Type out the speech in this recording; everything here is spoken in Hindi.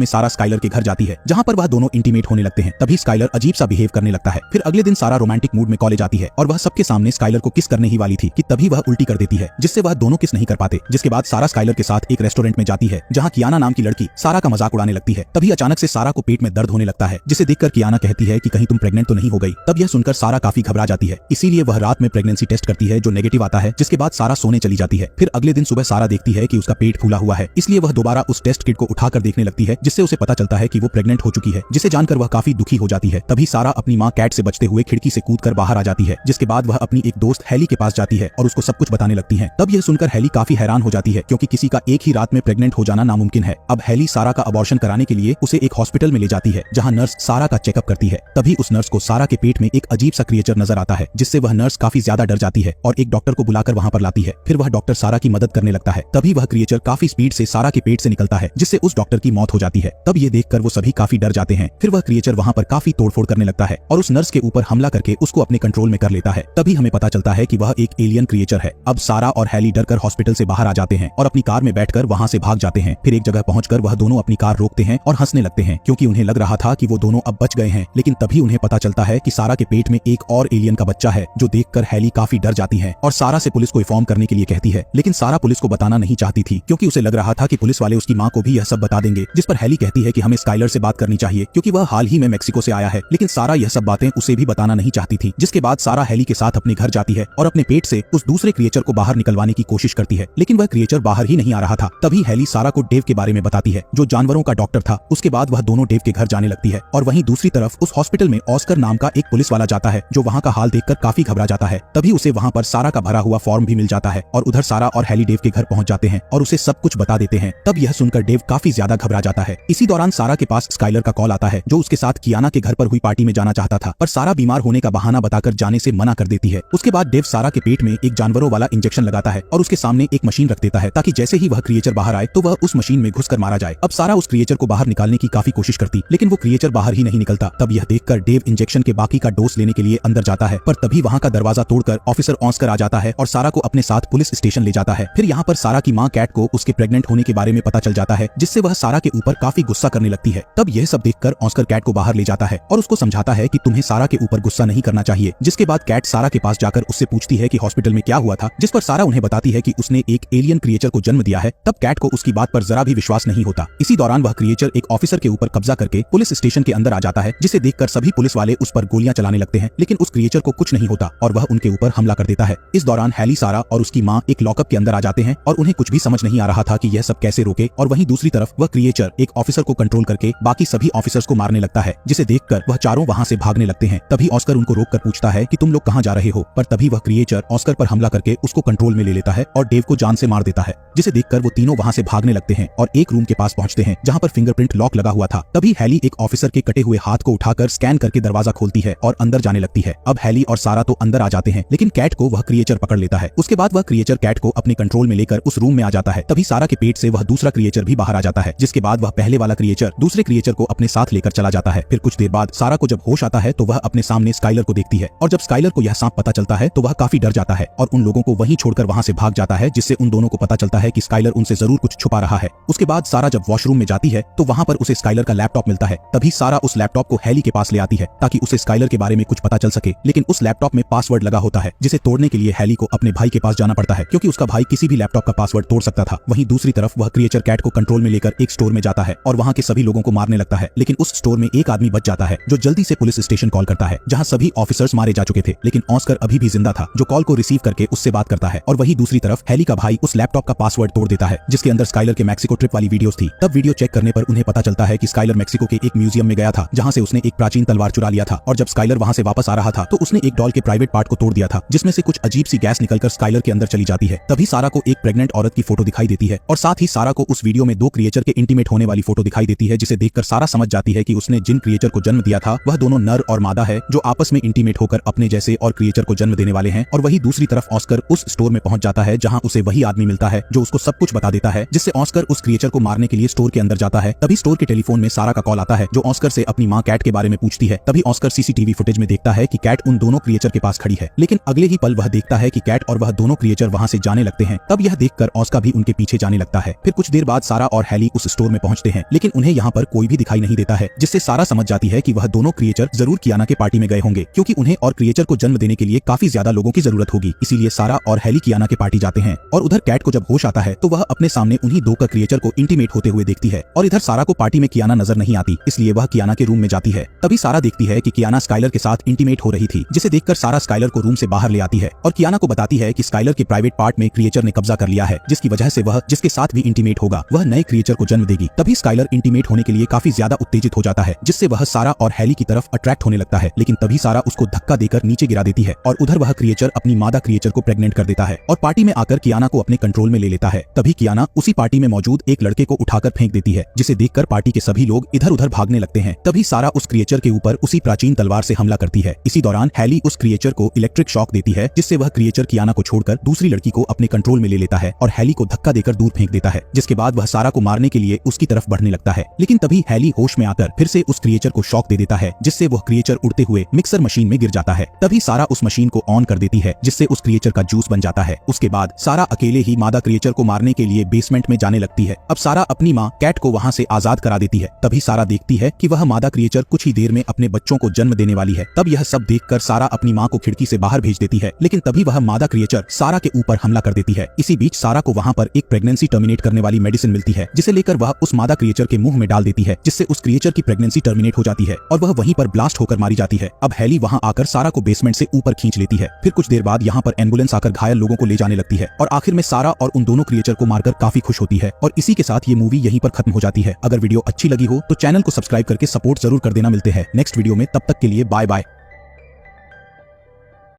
में सारा स्काइलर के घर जाती है, जहाँ पर वह दोनों इंटीमेट होने लगते हैं। तभी स्काइलर अजीब सा बिहेव करने लगता है। फिर अगले दिन सारा रोमांटिक मूड में कॉलेज आती है और वह सबके सामने स्काइलर को किस करने ही वाली थी कि तभी वह उल्टी कर देती है, जिससे वह दोनों किस नहीं कर पाते। जिसके बाद सारा स्काइलर के साथ एक रेस्टोरेंट में जाती है, जहाँ कियाना नाम की लड़की सारा का मजाक उड़ाने लगती है। तभी अचानक से सारा को पेट में दर्द होने लगता है, जिसे देखकर कियाना कहती है कि कहीं तुम प्रेग्नेंट तो नहीं हो गई। तब यह सुनकर सारा काफी घबरा जाती है, इसीलिए वह रात में प्रेगनेंसी टेस्ट करती है, जो नेगेटिव आता है। जिसके बाद सारा सोने चली जाती है। फिर अगले दिन सुबह सारा देखती है कि उसका पेट फूला हुआ है, इसलिए वह दोबारा उस टेस्ट किट को उठाकर देखने लगती है, जिससे उसे पता चलता है कि वो प्रेग्नेंट हो चुकी है, जिसे जानकर वह काफी दुखी हो जाती है। तभी सारा अपनी माँ कैट से बचते हुए खिड़की से कूदकर बाहर आ जाती है। जिसके बाद वह अपनी एक दोस्त हेली के पास जाती है और उसको सब कुछ बताने लगती है। तब यह सुनकर हेली काफी हैरान हो जाती है, क्योंकि किसी का एक ही रात में प्रेग्नेंट हो जाना नामुमकिन है। अब हेली सारा का अबॉर्शन कराने के लिए उसे एक हॉस्पिटल में ले जाती है, जहाँ नर्स सारा का चेकअप करती है। तभी उस नर्स को सारा के पेट में एक अजीब सा क्रिएचर नजर आता है, जिससे वह नर्स काफी ज्यादा डर जाती है और एक डॉक्टर को बुलाकर वहाँ पर लाती है। फिर वह डॉक्टर सारा की मदद करने लगता है। तभी वह क्रिएचर काफी स्पीड से सारा के पेट से निकलता है, जिससे उस डॉक्टर की मौत हो जाती है। तब ये देखकर वो सभी काफी डर जाते हैं। फिर वह क्रिएचर वहाँ पर काफी तोड़फोड़ करने लगता है और उस नर्स के ऊपर हमला करके उसको अपने कंट्रोल में कर लेता है। तभी हमें पता चलता है कि वह एक एलियन क्रिएचर है। अब सारा और हेली डरकर हॉस्पिटल से बाहर आ जाते हैं और अपनी कार में बैठकर वहाँ से भाग जाते हैं। फिर एक जगह पहुंचकर वह दोनों अपनी कार रोकते हैं और हंसने लगते हैं, क्योंकि उन्हें लग रहा था कि वो दोनों अब बच गए हैं। लेकिन तभी उन्हें पता चलता है कि सारा के पेट में एक और एलियन का बच्चा है, जो देखकर हेली काफी डर जाती है और सारा से पुलिस को इन्फॉर्म करने के लिए कहती है। लेकिन सारा पुलिस को बताना नहीं चाहती थी, क्योंकि उसे लग रहा था कि पुलिस वाले उसकी माँ को भी यह सब बता देंगे। जिस पर हेली कहती है कि हमें स्काइलर से बात करनी चाहिए, क्योंकि वह हाल ही में मेक्सिको से आया है। लेकिन सारा यह सब बातें उसे भी बताना नहीं चाहती थी। जिसके बाद सारा हेली के साथ अपने घर जाती है और अपने पेट से उस दूसरे क्रिएचर को बाहर निकलवाने की कोशिश करती है, लेकिन वह क्रिएचर बाहर ही नहीं आ रहा था। तभी हेली सारा को डेव के बारे में बताती है, जो जानवरों का डॉक्टर था। उसके बाद वह दोनों डेव के घर जाने लगती है और वहीं दूसरी तरफ उस हॉस्पिटल में ऑस्कर नाम का एक पुलिस वाला जाता है, जो वहाँ का हाल देखकर काफी घबरा जाता है। तभी उसे वहाँ पर सारा का भरा हुआ फॉर्म भी मिल जाता है और उधर सारा और हेली डेव के घर पहुँच जाते हैं और उसे सब कुछ बता देते हैं। तब यह सुनकर डेव काफी ज्यादा घबरा जाता है। इसी दौरान सारा के पास स्काइलर का कॉल आता है, जो उसके साथ कियाना के घर पर हुई पार्टी में जाना चाहता था, पर सारा बीमार होने का बहाना बताकर जाने से मना कर देती है। उसके बाद डेव सारा के पेट में एक जानवरों वाला इंजेक्शन लगाता है और उसके सामने एक मशीन रख देता है, ताकि जैसे ही वह क्रिएचर बाहर आए तो वह उस मशीन में घुसकर मारा जाए। अब सारा उस क्रिएचर को बाहर निकालने की काफी कोशिश करती, लेकिन वो क्रिएचर बाहर ही नहीं निकलता। तब यह देखकर डेव इंजेक्शन के बाकी का डोज लेने के लिए अंदर जाता है, पर तभी वहाँ का दरवाजा तोड़कर ऑफिसर ऑस्कर आ जाता है और सारा को अपने साथ पुलिस स्टेशन ले जाता है। फिर यहाँ पर सारा की माँ कैट को उसके प्रेग्नेंट होने के बारे में पता चल जाता है, जिससे वह सारा के ऊपर काफी गुस्सा करने लगती है। तब यह सब देखकर ऑस्कर कैट को बाहर ले जाता है और उसको समझाता है कि तुम्हें सारा के ऊपर गुस्सा नहीं करना चाहिए। जिसके बाद कैट सारा के पास जाकर उससे पूछती है कि हॉस्पिटल में क्या हुआ था, जिस पर सारा उन्हें बताती है कि उसने एक एलियन क्रिएचर को जन्म दिया है। तब कैट को उसकी बात पर जरा भी विश्वास नहीं होता। इसी दौरान वह क्रिएचर एक ऑफिसर के ऊपर कब्जा करके पुलिस स्टेशन के अंदर आ जाता है, जिसे देखकर सभी पुलिस वाले उस पर गोलियां चलाने लगते हैं, लेकिन उस क्रिएचर को कुछ नहीं होता और वह उनके ऊपर हमला कर देता है। इस दौरान हेली, सारा और उसकी माँ एक लॉकअप के अंदर आ जाते हैं और उन्हें कुछ भी समझ नहीं आ रहा था कि यह सब कैसे रोके। और वहीं दूसरी तरफ वह क्रिएचर एक ऑफिसर को कंट्रोल करके बाकी सभी ऑफिसर्स को मारने लगता है, जिसे देखकर वह चारों वहां से भागने लगते हैं। तभी ऑस्कर उनको रोककर पूछता है कि तुम लोग कहां जा रहे हो, पर तभी वह क्रिएचर ऑस्कर पर हमला करके उसको कंट्रोल में ले लेता है और डेव को जान से मार देता है, जिसे देखकर वो तीनों वहां से भागने लगते हैं और एक रूम के पास पहुंचते हैं, जहां पर फिंगरप्रिंट लॉक लगा हुआ था। तभी हेली एक ऑफिसर के कटे हुए हाथ को उठाकर स्कैन करके दरवाजा खोलती है और अंदर जाने लगती है। अब हेली और सारा तो अंदर आ जाते हैं, लेकिन कैट को वह क्रिएचर पकड़ लेता है। उसके बाद वह क्रिएचर कैट को अपने कंट्रोल में लेकर उस रूम में आ जाता है। तभी सारा के पेट से वह दूसरा क्रिएचर भी बाहर आ जाता है, जिसके बाद वह पहले वाला क्रिएचर दूसरे क्रिएचर को अपने साथ लेकर चला जाता है। फिर कुछ देर बाद सारा को जब होश आता है तो वह अपने सामने स्काइलर को देखती है, और जब स्काइलर को यह सांप पता चलता है तो वह काफी डर जाता है और उन लोगों को वहीं छोड़कर वहां से भाग जाता है, जिससे उन दोनों को पता चलता है कि स्काइलर उनसे जरूर कुछ छुपा रहा है। उसके बाद सारा जब वॉशरूम में जाती है तो वहां पर उसे स्काइलर का लैपटॉप मिलता है। तभी सारा उस लैपटॉप को हेली के पास ले आती है ताकि उसे स्काइलर के बारे में कुछ पता चल सके, लेकिन उस लैपटॉप में पासवर्ड लगा होता है, जिसे तोड़ने के लिए हेली को अपने भाई के पास जाना पड़ता है, क्योंकि उसका भाई किसी भी लैपटॉप का पासवर्ड तोड़ सकता था। वहीं दूसरी तरफ वह क्रिएचर कैट को कंट्रोल में लेकर एक स्टोर में जाता है और वहां के सभी लोगों को मारने लगता है, लेकिन उस स्टोर में एक आदमी बच जाता है, जो जल्दी से पुलिस स्टेशन कॉल करता है, जहां सभी ऑफिसर्स मारे जा चुके थे, लेकिन ऑस्कर अभी भी जिंदा था, जो कॉल को रिसीव करके उससे बात करता है। और वहीं दूसरी तरफ हेली का भाई उस लैपटॉप का पासवर्ड तोड़ देता है, जिसके अंदर स्काइलर के मैक्सिको ट्रिप वाली वीडियोस थी। तब वीडियो चेक करने पर उन्हें पता चलता है कि स्काइलर मैक्सिको के एक म्यूजियम में गया था, जहां से उसने एक प्राचीन तलवार चुरा लिया था, और जब स्काइलर वहां से वापस आ रहा था तो उसने एक डॉल के प्राइवेट पार्ट को तोड़ दिया था, जिसमें से कुछ अजीब सी गैस निकलकर स्काइलर के अंदर चली जाती है। तभी सारा को एक प्रेग्नेंट औरत की फोटो दिखाई देती है और साथ ही सारा को उस वीडियो में दो क्रिएचर के इंटीमेट होने वाली फोटो दिखाई देती है, जिसे देखकर सारा समझ जाती है कि उसने जिन क्रिएचर को जन्म दिया था वह दोनों नर और मादा है, जो आपस में इंटीमेट होकर अपने जैसे और क्रिएचर को जन्म देने वाले हैं। और वही दूसरी तरफ ऑस्कर उस स्टोर में पहुंच जाता है, जहां उसे वही आदमी मिलता है जो उसको सब कुछ बता देता है, जिससे ऑस्कर उस क्रिएचर को मारने के लिए स्टोर के अंदर जाता है। तभी स्टोर के टेलीफोन में सारा का कॉल आता है, जो ऑस्कर से अपनी माँ कैट के बारे में पूछती है। तभी ऑस्कर सीसीटीवी फुटेज में देखता है कि कैट उन दोनों क्रिएचर के पास खड़ी है, लेकिन अगले ही पल वह देखता है कि कैट और वह दोनों क्रिएचर वहां से जाने लगते हैं। तब यह देखकर ऑस्कर भी उनके पीछे जाने लगता है। फिर कुछ देर बाद सारा और हेली उस स्टोर में पहुंचते लगते हैं, लेकिन उन्हें यहाँ पर कोई भी दिखाई नहीं देता है, जिससे सारा समझ जाती है कि वह दोनों क्रिएचर जरूर कियाना के पार्टी में गए होंगे, क्योंकि उन्हें और क्रिएचर को जन्म देने के लिए काफी ज्यादा लोगों की जरूरत होगी। इसीलिए सारा और हैली कियाना के पार्टी जाते हैं और उधर कैट को जब होश आता है तो वह अपने सामने उन्हीं दो का क्रिएचर को इंटीमेट होते हुए देखती है और इधर सारा को पार्टी में कियाना नजर नहीं आती, इसलिए वह कियाना के रूम में जाती है। तभी सारा देखती है कि कियाना स्काइलर के साथ इंटीमेट हो रही थी, जिसे देखकर सारा स्काइलर को रूम से बाहर ले आती है और कियाना को बताती है कि स्काइलर के प्राइवेट पार्ट में क्रिएचर ने कब्जा कर लिया है, जिसकी वजह से वह जिसके साथ भी इंटीमेट होगा वह नए क्रिएचर को जन्म देगी। तभी स्काइलर इंटीमेट होने के लिए काफी ज्यादा उत्तेजित हो जाता है, जिससे वह सारा और हैली की तरफ अट्रैक्ट होने लगता है, लेकिन तभी सारा उसको धक्का देकर नीचे गिरा देती है और उधर वह क्रिएचर अपनी मादा क्रिएचर को प्रेग्नेंट कर देता है और पार्टी में आकर कियाना को अपने कंट्रोल में ले लेता है। तभी कियाना उसी पार्टी में मौजूद एक लड़के को उठाकर फेंक देती है, जिसे देखकर पार्टी के सभी लोग इधर उधर भागने लगते हैं। तभी सारा उस क्रिएचर के ऊपर उसी प्राचीन तलवार से हमला करती है। इसी दौरान हैली उस क्रिएचर को इलेक्ट्रिक शॉक देती है, जिससे वह क्रिएचर कियाना को छोड़कर दूसरी लड़की को अपने कंट्रोल में ले लेता है और हैली को धक्का देकर दूर फेंक देता है, जिसके बाद वह सारा को मारने के लिए उसकी तरफ बढ़ने लगता है। लेकिन तभी हैली होश में आकर फिर से उस क्रिएचर को शॉक दे देता है, जिससे वह क्रिएचर उड़ते हुए मिक्सर मशीन में गिर जाता है। तभी सारा उस मशीन को ऑन कर देती है, जिससे उस क्रिएचर का जूस बन जाता है। उसके बाद सारा अकेले ही मादा क्रिएचर को मारने के लिए बेसमेंट में जाने लगती है। अब सारा अपनी माँ कैट को वहाँ से आजाद करा देती है। तभी सारा देखती है कि वह मादा क्रिएचर कुछ ही देर में अपने बच्चों को जन्म देने वाली है। तब यह सब देखकर सारा अपनी माँ को खिड़की से बाहर भेज देती है, लेकिन तभी वह मादा क्रिएचर सारा के ऊपर हमला कर देती है। इसी बीच सारा को वहाँ पर एक प्रेगनेंसी टर्मिनेट करने वाली मेडिसिन मिलती है, जिसे लेकर वह उस मादा क्रिएचर के मुंह में डाल देती है, जिससे उस क्रिएचर की प्रेगनेंसी टर्मिनेट हो जाती है और वह वहीं पर ब्लास्ट होकर मारी जाती है। अब हैली वहाँ आकर सारा को बेसमेंट से ऊपर खींच लेती है। फिर कुछ देर बाद यहाँ पर एम्बुलेंस आकर घायल लोगों को ले जाने लगती है और आखिर में सारा और उन दोनों क्रिएचर को मारकर काफी खुश होती है। और इसी के साथ ये मूवी यहीं पर खत्म हो जाती है। अगर वीडियो अच्छी लगी हो तो चैनल को सब्सक्राइब करके सपोर्ट जरूर कर देना। मिलते हैं नेक्स्ट वीडियो में, तब तक के लिए बाय बाय।